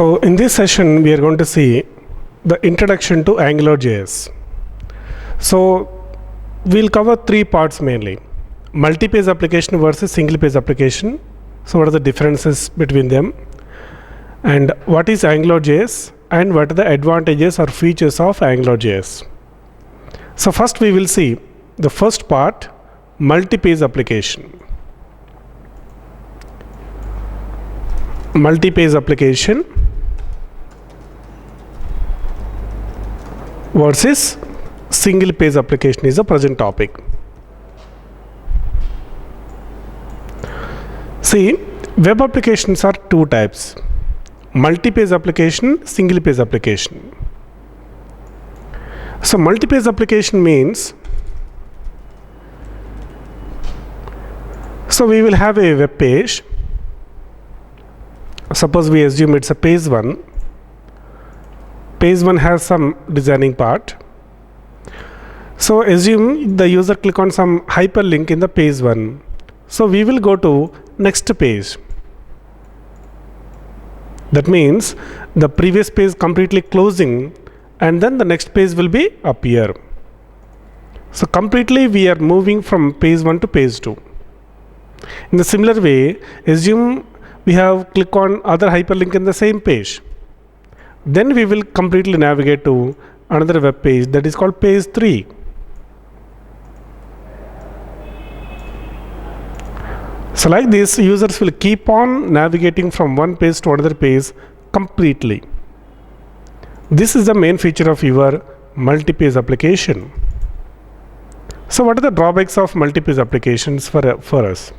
So in this session we are going to see the introduction to AngularJS. So we'll cover three parts mainly: multi-page application versus single-page application. So what are the differences between them, and what is AngularJS, and what are the advantages or features of AngularJS. So first we will see the first part, multi-page application. Multi-page application versus single page application is the present topic. See, web applications are two types: multi-page application, single page application. So multi-page application means, so we will have a web page. Suppose we assume it's a page 1. Page 1 has some designing part. So assume the user click on some hyperlink in the page 1. So we will go to next page. That means the previous page completely closing, and then the next page will be appear. So completely we are moving from page 1 to page 2. In the similar way, assume we have click on other hyperlink in the same page. Then we will completely navigate to another web page, that is called page 3. So like this, users will keep on navigating from one page to another page completely. This is the main feature of your multi-page application. So what are the drawbacks of multi-page applications for us?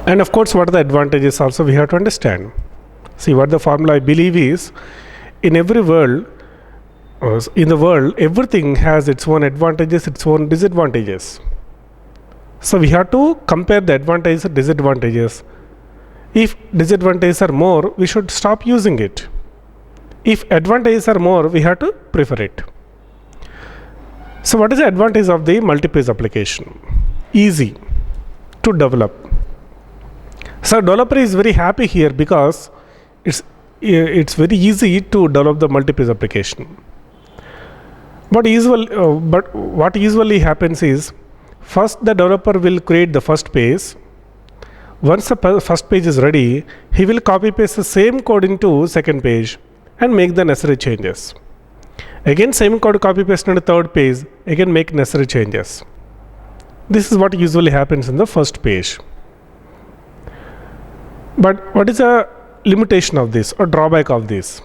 And of course, what are the advantages also we have to understand. See, what the formula I believe is, in every world, in the world, everything has its own advantages, its own disadvantages. So we have to compare the advantages and disadvantages. If disadvantages are more, we should stop using it. If advantages are more, we have to prefer it. So what is the advantage of the multi-page application? Easy to develop. So developer is very happy here because it's very easy to develop the multi-page application. But what usually happens is, first the developer will create the first page. Once the first page is ready, he will copy paste the same code into second page and make the necessary changes. Again same code copy paste on the third page, again make necessary changes. This is what usually happens in the first page. But what is a limitation of this or drawback of this?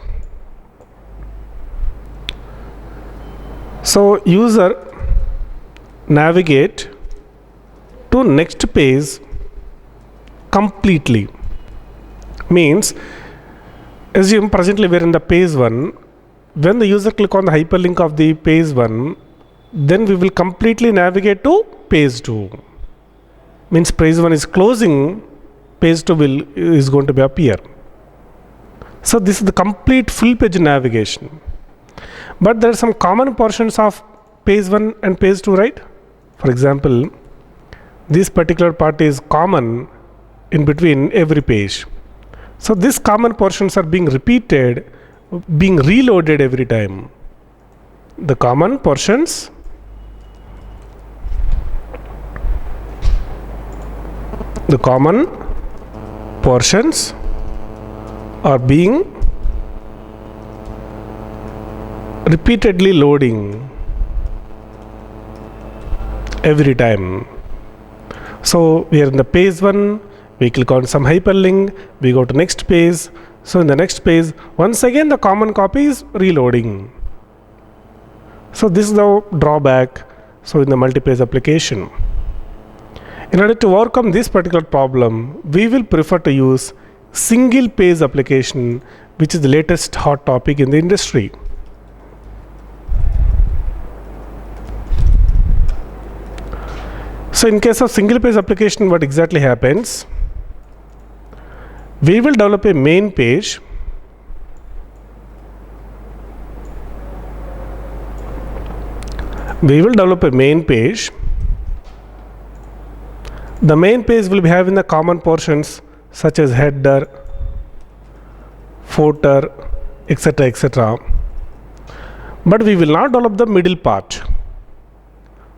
So user navigate to next page completely. Means, assume presently we are in the page 1. When the user click on the hyperlink of the page 1, then we will completely navigate to page 2. Means page 1 is closing, page 2 is going to be appear. So this is the complete full page navigation. But there are some common portions of page 1 and page 2, right? For example, this particular part is common in between every page. So these common portions are being repeated, being reloaded every time. The common portions are being repeatedly loading every time. So we are in the page 1, we click on some hyperlink, we go to next page. So in the next page, once again the common copy is reloading. So this is the drawback. So in the multi-page application, in order to overcome this particular problem, we will prefer to use single page application, which is the latest hot topic in the industry. So in case of single page application, what exactly happens? We will develop a main page. The main page will be having the common portions such as header, footer, etc., etc. But we will not develop the middle part.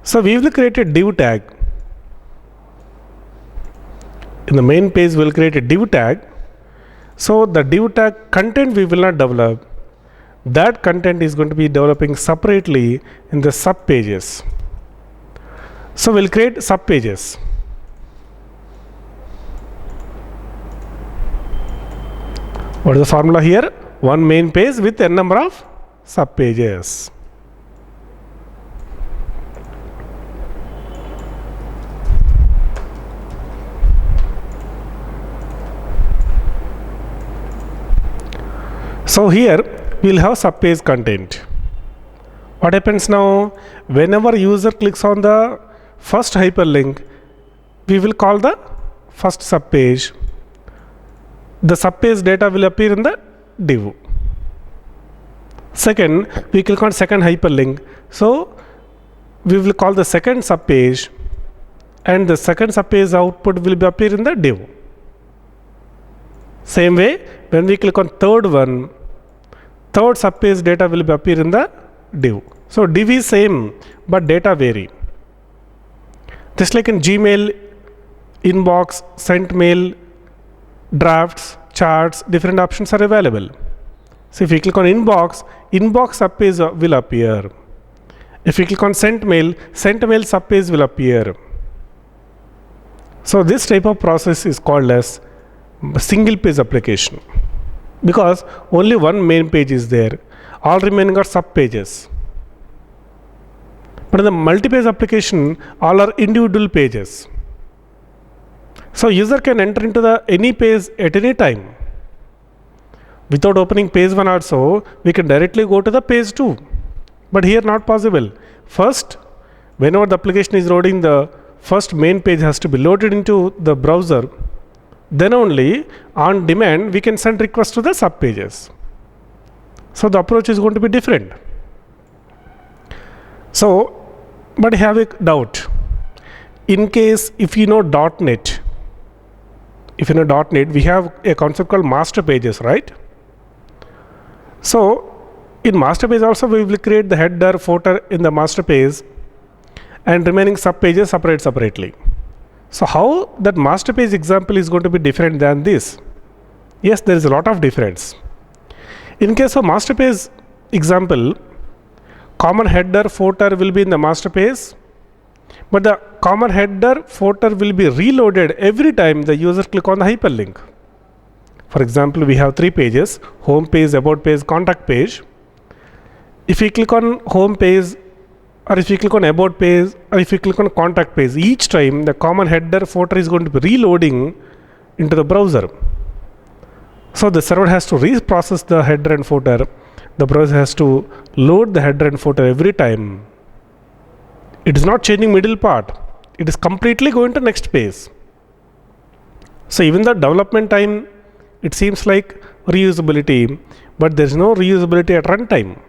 So we will create a div tag. In the main page we will create a div tag. So the div tag content we will not develop. That content is going to be developing separately in the sub pages. So we'll create sub pages. What is the formula here? One main page with n number of sub pages. So here we will have sub page content. What happens now? Whenever user clicks on the first hyperlink, we will call the first sub page. The sub page data will appear in the div. Second, we click on second hyperlink, so we will call the second sub page, and the second sub page output will be appear in the div. Same way, when we click on third one, third sub page data will be appear in the div. So div is same, but data vary. Just like in Gmail, inbox, sent mail, drafts, charts, different options are available. So if we click on inbox, inbox sub page will appear. If we click on sent mail sub page will appear. So this type of process is called as single page application, because only one main page is there, all remaining are sub pages. But in the multi-page application, all are individual pages. So user can enter into the any page at any time. Without opening page 1 also, we can directly go to the page 2. But here not possible. First, whenever the application is loading, the first main page has to be loaded into the browser. Then only on demand we can send requests to the sub pages. So the approach is going to be different. So, but I have a doubt. In case if you know .NET, we have a concept called master pages, right? So in master page also we will create the header, footer in the master page, and remaining sub pages separately. So how that master page example is going to be different than this? Yes, there is a lot of difference. In case of master page example, common header, footer will be in the master page, but the common header, footer will be reloaded every time the user click on the hyperlink. For example, we have 3 pages: home page, about page, contact page. If we click on home page, or if we click on about page, or if we click on contact page, each time the common header, footer is going to be reloading into the browser. So the server has to reprocess the header and footer. The browser has to load the header and footer every time. It is not changing middle part. It is completely going to next page. So even the development time, it seems like reusability, but there is no reusability at runtime.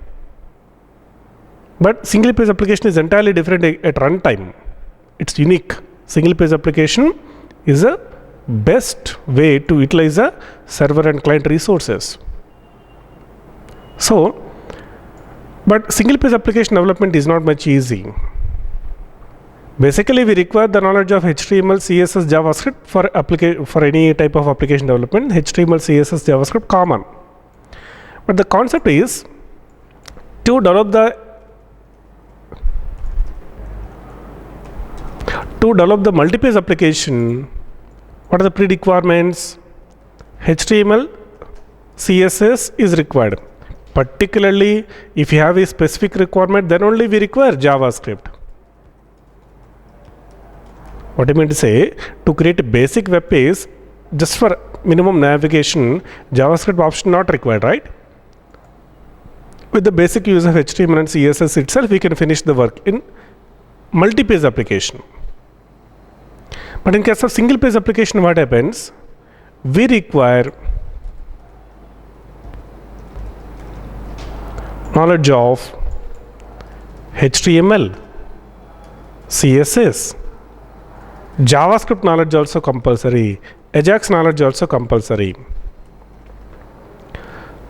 But single page application is entirely different at runtime. It's unique. Single page application is a best way to utilize the server and client resources. So, but single page application development is not much easy. Basically, we require the knowledge of HTML, CSS, JavaScript for any type of application development. HTML, CSS, JavaScript common. But the concept is to develop the multi-page application. What are the pre-requirements? HTML, CSS is required. Particularly, if you have a specific requirement, then only we require JavaScript. What I mean to say, to create a basic web page, just for minimum navigation, JavaScript option not required, right? With the basic use of HTML and CSS itself, we can finish the work in multi-page application. But in case of single page application, what happens? We require knowledge of HTML, CSS, JavaScript knowledge also compulsory. Ajax knowledge also compulsory.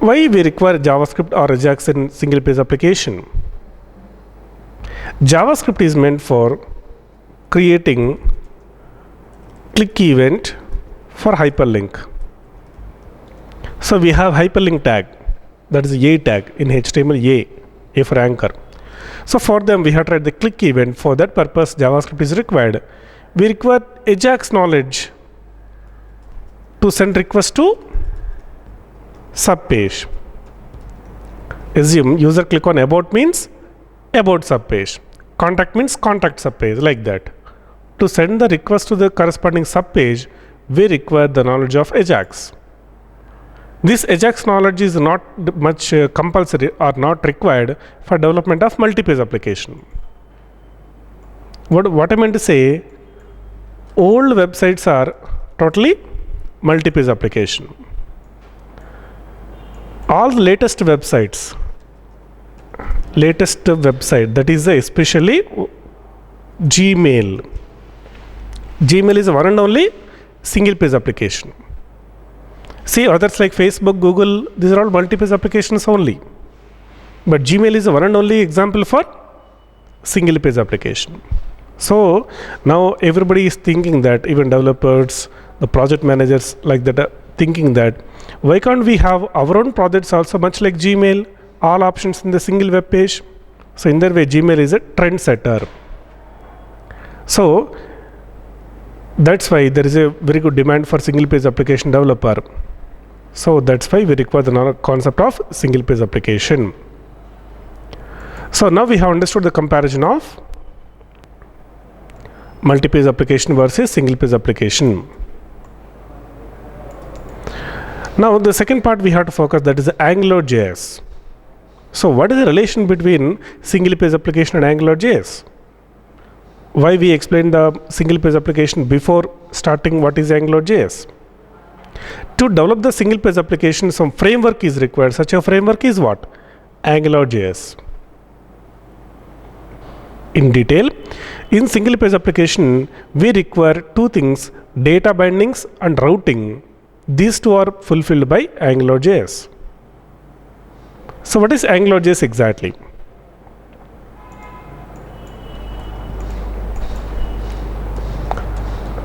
Why we require JavaScript or Ajax in single page application? JavaScript is meant for creating click event for hyperlink. So we have hyperlink tag, that is A tag in HTML, A for anchor. So for them we have to write the click event. For that purpose JavaScript is required. We require Ajax knowledge to send request to subpage. Assume user click on about means about subpage. Contact means contact subpage, like that. To send the request to the corresponding subpage, we require the knowledge of Ajax. This Ajax knowledge is not much compulsory or not required for development of multi-page application. What I meant to say, old websites are totally multi-page application. All the latest website, that is especially Gmail. Gmail is one and only single page application. See, others like Facebook, Google, these are all multi-page applications only. But Gmail is the one and only example for single page application. So now everybody is thinking that, even developers, the project managers like that are thinking that, why can't we have our own projects also much like Gmail, all options in the single web page? So in that way Gmail is a trendsetter. So that's why there is a very good demand for single page application developer. So that's why we require the concept of single page application. So now we have understood the comparison of multi-page application versus single page application. Now the second part we have to focus, that is AngularJS. So what is the relation between single page application and AngularJS? Why we explain the single page application before starting what is AngularJS? To develop the single page application, some framework is required. Such a framework is what? AngularJS. In detail, in single page application we require two things: data bindings and routing. These two are fulfilled by AngularJS. So what is AngularJS exactly?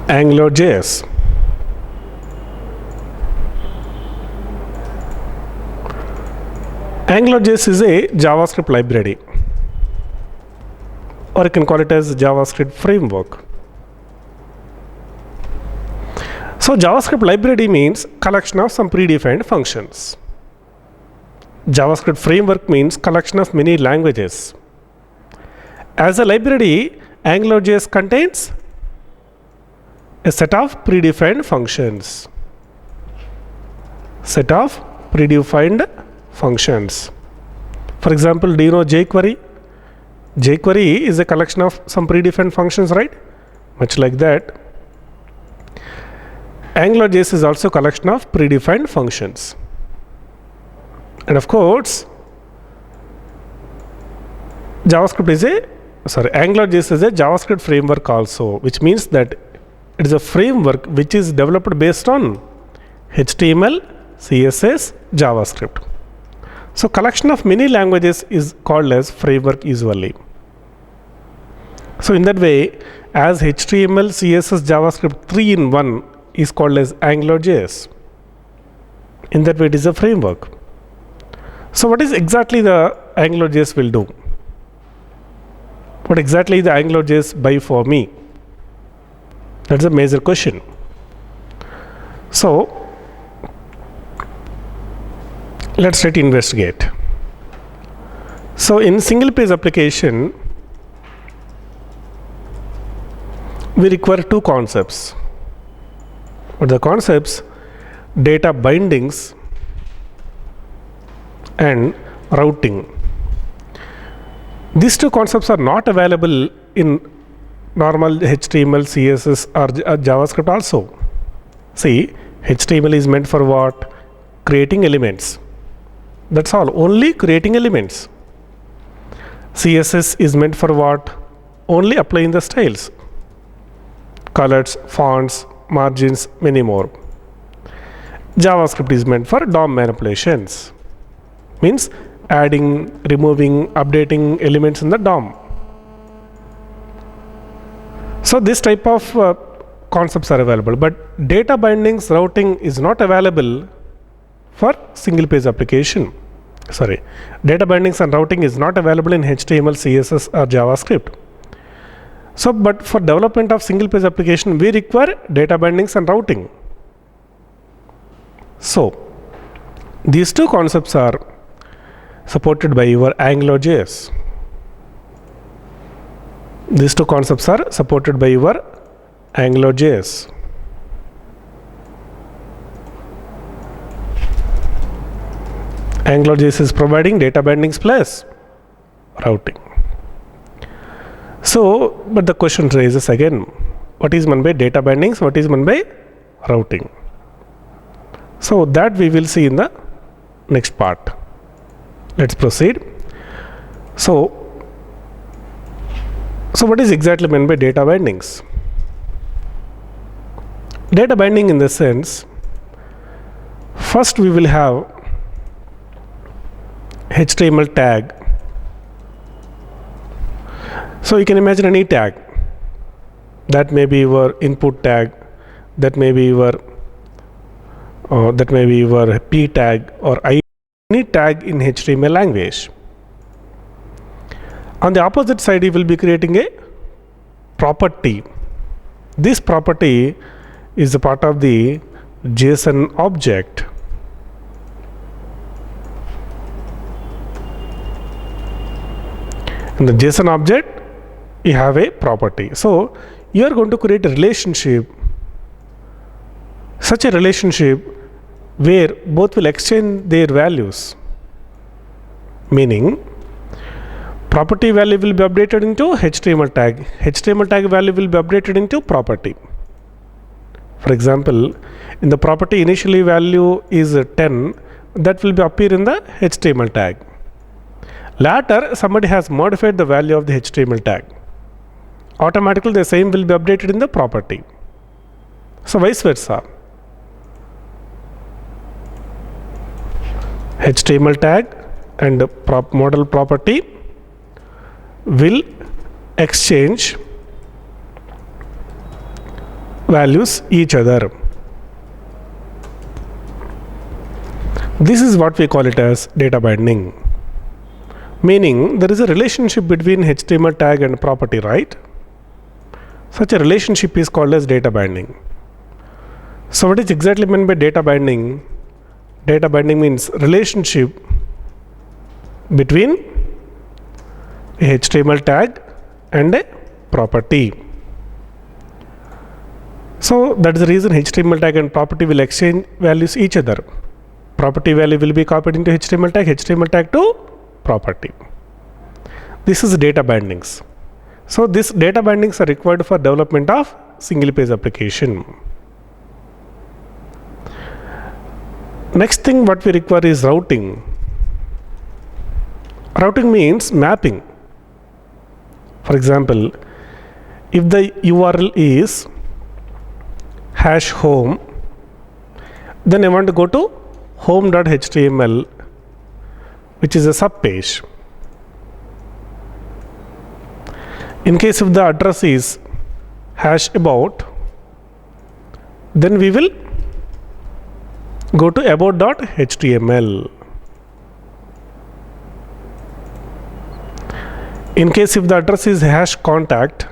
AngularJS. AngularJS is a JavaScript library, or you can call it as JavaScript framework. So JavaScript library means collection of some predefined functions. JavaScript framework means collection of many languages. As a library, AngularJS contains a set of predefined functions. Set of predefined functions. For example, do you know jQuery? jQuery is a collection of some predefined functions, right? Much like that, AngularJS is also a collection of predefined functions. And of course, AngularJS is a JavaScript framework also, which means that it is a framework which is developed based on HTML, CSS, JavaScript. So collection of many languages is called as framework usually. So in that way, as HTML, CSS, JavaScript 3 in 1 is called as AngularJS. In that way it is a framework. So what is exactly the AngularJS will do? What exactly the AngularJS buy for me? That's a major question. So let's try to investigate. So in single page application, we require two concepts. What are the concepts? Data bindings and routing. These two concepts are not available in normal HTML, CSS or JavaScript also. See, HTML is meant for what? Creating elements. That's all, only creating elements. CSS is meant for what? Only applying the styles, colors, fonts, margins, many more. JavaScript is meant for DOM manipulations, means adding, removing, updating elements in the DOM. So this type of concepts are available, but data bindings routing is not available for single page application. Sorry, data bindings and routing is not available in HTML, CSS or JavaScript. So but for development of single page application we require data bindings and routing. So these two concepts are supported by your AngularJS. These two concepts are supported by your AngularJS. AngularJS is providing data bindings plus routing. So, but the question raises again, what is meant by data bindings, what is meant by routing? So that we will see in the next part. Let's proceed. So what is exactly meant by data bindings? Data binding in the sense, first we will have HTML tag. So you can imagine any tag. That may be your input tag, that may be your p tag or any tag in HTML language. On the opposite side you will be creating a property. This property is a part of the JSON object. In the JSON object you have a property. So you are going to create a relationship, such a relationship where both will exchange their values, meaning property value will be updated into HTML tag, HTML tag value will be updated into property. For example, in the property initially value is 10, that will be appear in the HTML tag. Later somebody has modified the value of the HTML tag, automatically the same will be updated in the property. So vice versa, HTML tag and model property will exchange values each other. This is what we call it as data binding, meaning there is a relationship between HTML tag and property, right? Such a relationship is called as data binding. So what is exactly meant by data binding? Data binding means relationship between a HTML tag and a property. So that is the reason HTML tag and property will exchange values each other. Property value will be copied into HTML tag to property. This is data bindings. So these data bindings are required for development of single page application. Next thing what we require is routing. Routing means mapping. For example, if the URL is #home, then I want to go to home.html, which is a subpage. In case if the address is #about, then we will go to about.html. In case if the address is #contact,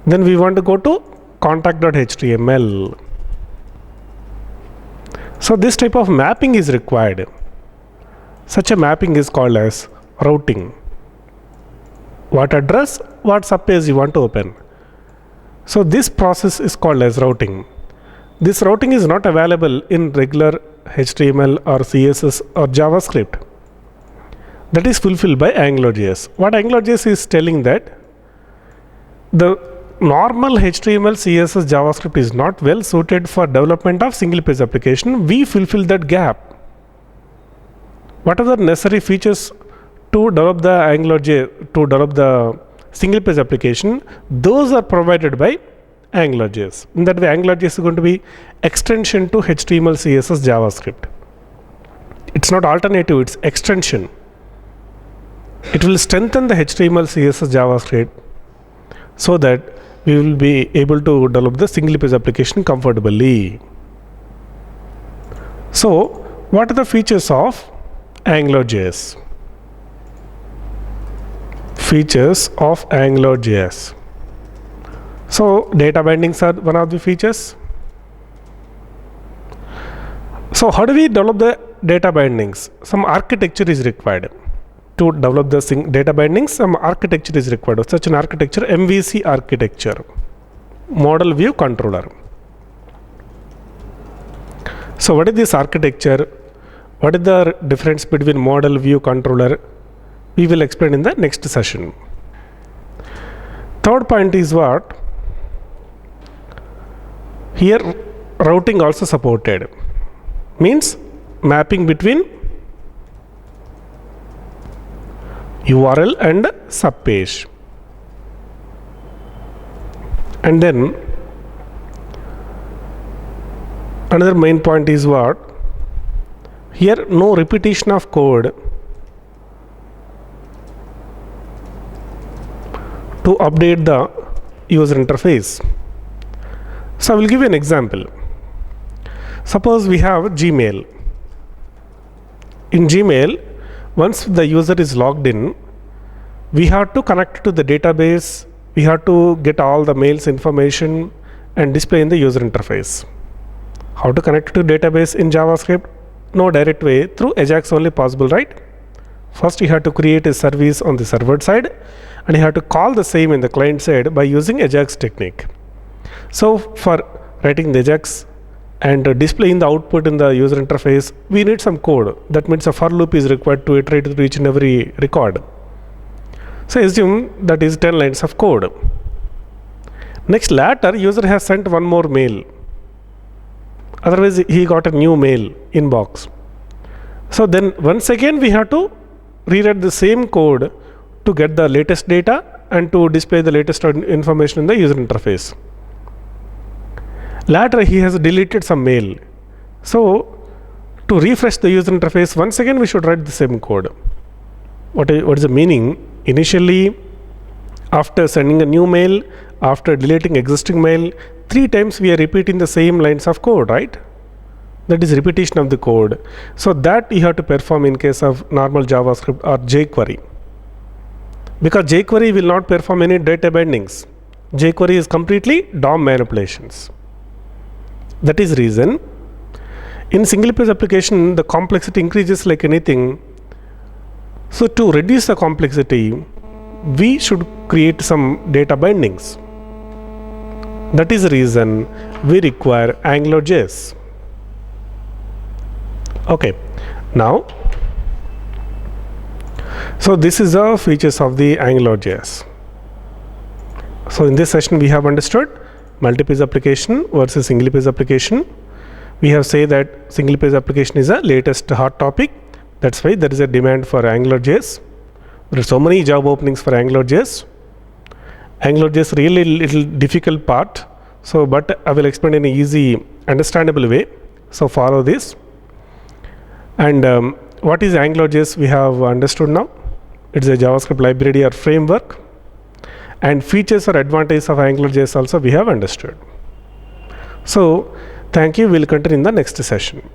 then we want to go to contact.html. So this type of mapping is required. Such a mapping is called as routing. What address, what subpage you want to open. So this process is called as routing. This routing is not available in regular HTML or CSS or JavaScript. That is fulfilled by AngularJS. What AngularJS is telling that the normal HTML, CSS, JavaScript is not well suited for development of single page application. We fulfill that gap. What are the necessary features to develop the AngularJS, to develop the single page application? Those are provided by AngularJS. In that way, AngularJS is going to be extension to HTML, CSS, JavaScript. It's not alternative, it's extension. It will strengthen the HTML, CSS, JavaScript so that we will be able to develop the single page application comfortably. So, what are the features of AngularJS? Features of AngularJS. So, data bindings are one of the features. So, how do we develop the data bindings? Some architecture is required. To develop the data bindings, some architecture is required. Such an architecture, MVC architecture, model view controller. So what is this architecture? What is the difference between model view controller? We will explain in the next session. Third point is what? Here routing also supported. Means mapping between URL and subpage. And then another main point is what? Here no repetition of code to update the user interface. So I will give you an example. Suppose we have Gmail. In Gmail, once the user is logged in, we have to connect to the database, we have to get all the mails information and display in the user interface. How to connect to database in JavaScript? No direct way, through Ajax only possible, right? First you have to create a service on the server side and you have to call the same in the client side by using Ajax technique. So for writing the Ajax and displaying the output in the user interface, we need some code. That means a for loop is required to iterate through each and every record. So assume that is 10 lines of code. Next, later user has sent one more mail. Otherwise he got a new mail inbox. So then once again we have to rewrite the same code to get the latest data and to display the latest information in the user interface. Later he has deleted some mail. So to refresh the user interface, once again we should write the same code. What is the meaning? Initially, after sending a new mail, after deleting existing mail, 3 times we are repeating the same lines of code, right? That is repetition of the code. So that you have to perform in case of normal JavaScript or jQuery. Because jQuery will not perform any data bindings. jQuery is completely DOM manipulations. That is reason in single page application the complexity increases like anything. So to reduce the complexity, we should create some data bindings. That is the reason we require AngularJS. Okay, now so this is the features of the AngularJS. So in this session we have understood multi-page application versus single page application. We have said that single page application is a latest hot topic. That's why there is a demand for AngularJS. There are so many job openings for AngularJS. AngularJS really little difficult part. So, but I will explain in an easy, understandable way. So follow this. And what is AngularJS? We have understood now. It's a JavaScript library or framework. And features or advantages of AngularJS also we have understood. So thank you. We'll continue in the next session.